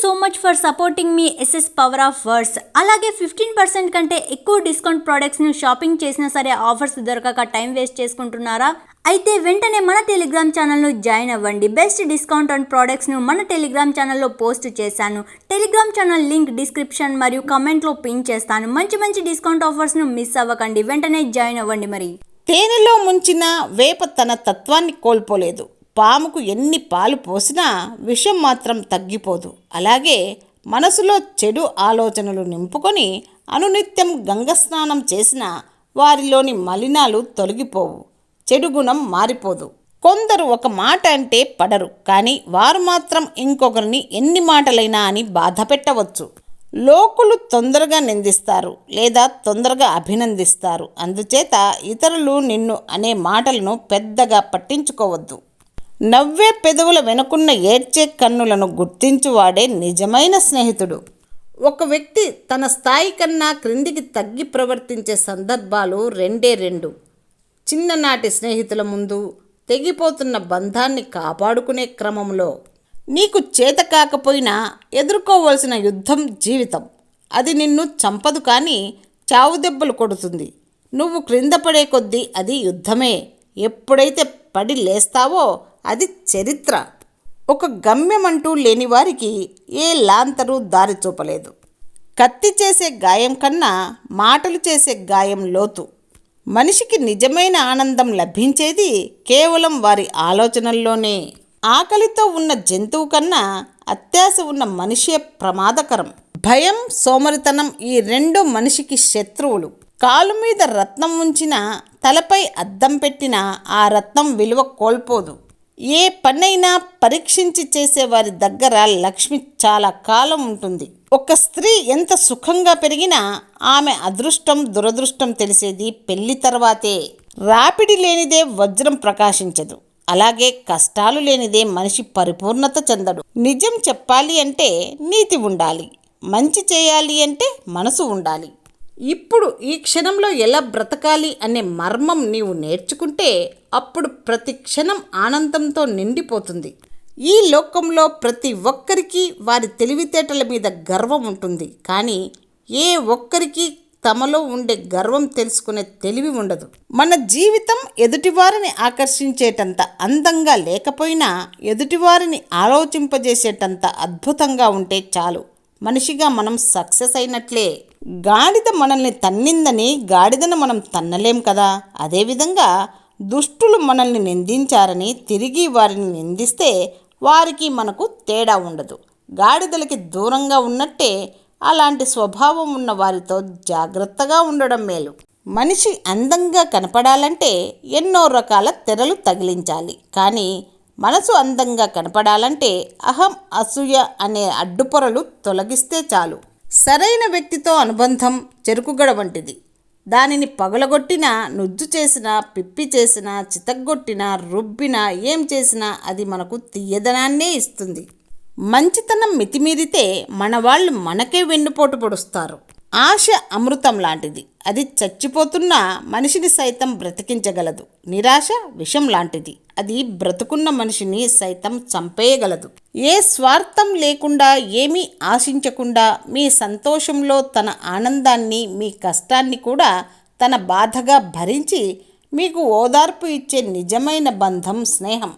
So much for supporting me SS power of words. అలాగే 15% కంటే ఎక్కువ డిస్కౌంట్ ప్రోడక్ట్స్ను షాపింగ్ చేసినా సరే ఆఫర్స్ దొరకక టైం వేస్ట్ చేసుకుంటున్నారా? అయితే వెంటనే మన టెలిగ్రామ్ ఛానల్ను జాయిన్ అవ్వండి. బెస్ట్ డిస్కౌంట్ ఆన్ ప్రోడక్ట్స్ను మన టెలిగ్రామ్ ఛానల్లో పోస్ట్ చేశాను. టెలిగ్రామ్ ఛానల్ లింక్ డిస్క్రిప్షన్ మరియు కమెంట్లో పిన్ చేస్తాను. మంచి డిస్కౌంట్ ఆఫర్స్ను మిస్ అవ్వకండి. వెంటనే జాయిన్ అవ్వండి. మరి తేనెలో ముంచిన వేప తన తత్వాన్ని కోల్పోలేదు. పాముకు ఎన్ని పాలు పోసినా విషం మాత్రం తగ్గిపోదు. అలాగే మనసులో చెడు ఆలోచనలు నింపుకొని అనునిత్యం గంగ స్నానం చేసిన వారిలోని మలినాలు తొలగిపోవు, చెడు గుణం మారిపోదు. కొందరు ఒక మాట అంటే పడరు, కానీ వారు మాత్రం ఇంకొకరిని ఎన్ని మాటలైనా అని బాధ పెట్టవచ్చు. లోకులు తొందరగా నిందిస్తారు లేదా తొందరగా అభినందిస్తారు. అందుచేత ఇతరులు నిన్ను అనే మాటలను పెద్దగా పట్టించుకోవద్దు. నవ్వే పెదవుల వెనుకున్న ఏడ్చే కన్నులను గుర్తించువాడే నిజమైన స్నేహితుడు. ఒక వ్యక్తి తన స్థాయి కన్నా క్రిందికి తగ్గి ప్రవర్తించే సందర్భాలు రెండు. చిన్ననాటి స్నేహితుల ముందు తెగిపోతున్న బంధాన్ని కాపాడుకునే క్రమంలో నీకు చేత కాకపోయినా ఎదుర్కోవలసిన యుద్ధం జీవితం. అది నిన్ను చంపదు, కానీ చావు దెబ్బలు కొడుతుంది. నువ్వు క్రింద పడే కొద్దీ అది యుద్ధమే. ఎప్పుడైతే పడి లేస్తావో అది చరిత్ర. ఒక గమ్యమంటూ లేని వారికి ఏ లాంతరు దారి చూపలేదు. కత్తి చేసే గాయం కన్నా మాటలు చేసే గాయం లోతు. మనిషికి నిజమైన ఆనందం లభించేది కేవలం వారి ఆలోచనల్లోనే. ఆకలితో ఉన్న జంతువు కన్నా అత్యాశ ఉన్న మనిషే ప్రమాదకరం. భయం, సోమరితనం ఈ రెండు మనిషికి శత్రువులు. కాలు మీద రత్నం ఉంచినా తలపై అద్దం పెట్టినా ఆ రత్నం విలువ కోల్పోదు. ఏ పనైనా పరీక్షించి చేసేవారి దగ్గర లక్ష్మి చాలా కాలం ఉంటుంది. ఒక స్త్రీ ఎంత సుఖంగా పెరిగినా ఆమె అదృష్టం దురదృష్టం తెలిసేది పెళ్లి తర్వాతే. రాపిడి లేనిదే వజ్రం ప్రకాశించదు. అలాగే కష్టాలు లేనిదే మనిషి పరిపూర్ణత చెందడు. నిజం చెప్పాలి అంటే నీతి ఉండాలి. మంచి చేయాలి అంటే మనసు ఉండాలి. ఇప్పుడు ఈ క్షణంలో ఎలా బ్రతకాలి అనే మర్మం నీవు నేర్చుకుంటే అప్పుడు ప్రతి క్షణం ఆనందంతో నిండిపోతుంది. ఈ లోకంలో ప్రతి ఒక్కరికి వారి తెలివితేటల మీద గర్వం ఉంటుంది, కానీ ఏ ఒక్కరికి తమలో ఉండే గర్వం తెలుసుకునే తెలివి ఉండదు. మన జీవితం ఎదుటివారిని ఆకర్షించేటంత అందంగా లేకపోయినా ఎదుటివారిని ఆలోచింపజేసేటంత అద్భుతంగా ఉంటే చాలు. మనిషిగా మనం సక్సెస్ అయినట్లే. గాడిద మనల్ని తన్నిందని గాడిదను మనం తన్నలేం కదా. అదేవిధంగా దుష్టులు మనల్ని నిందించారని తిరిగి వారిని నిందిస్తే వారికి మనకు తేడా ఉండదు. గాడిదలకి దూరంగా ఉన్నట్టే అలాంటి స్వభావం ఉన్న వారితో జాగ్రత్తగా ఉండడం మేలు. మనిషి అందంగా కనపడాలంటే ఎన్నో రకాల తెరలు తగిలించాలి, కానీ మనసు అందంగా కనపడాలంటే అహం, అసూయ అనే అడ్డుపొరలు తొలగిస్తే చాలు. సరైన వ్యక్తితో అనుబంధం చెరుకుగడ వంటిది. దానిని పగలగొట్టినా, నుజ్జు చేసినా, పిప్పి చేసినా, చితగ్గొట్టినా, రుబ్బినా, ఏం చేసినా అది మనకు తీయదనాన్నే ఇస్తుంది. మంచితనం మితిమీరితే మన వాళ్ళు మనకే వెన్నుపోటు పొడుస్తారు. ఆశ అమృతం లాంటిది. అది చచ్చిపోతున్న మనిషిని సైతం బ్రతికించగలదు. నిరాశ విషం లాంటిది. అది బ్రతుకున్న మనిషిని సైతం చంపేయగలదు. ఏ స్వార్థం లేకుండా, ఏమీ ఆశించకుండా మీ సంతోషంలో తన ఆనందాన్ని, మీ కష్టాన్ని కూడా తన బాధగా భరించి మీకు ఓదార్పు ఇచ్చే నిజమైన బంధం స్నేహం.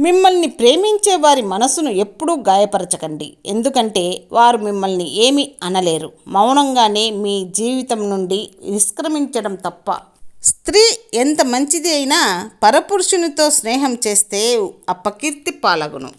మిమ్మల్ని ప్రేమించే వారి మనసును ఎప్పుడూ గాయపరచకండి, ఎందుకంటే వారు మిమ్మల్ని ఏమీ అనలేరు. మౌనంగానే మీ జీవితం నుండి నిష్క్రమించడం తప్ప. స్త్రీ ఎంత మంచిది అయినా పరపురుషునితో స్నేహం చేస్తే అపకీర్తి పాలగును.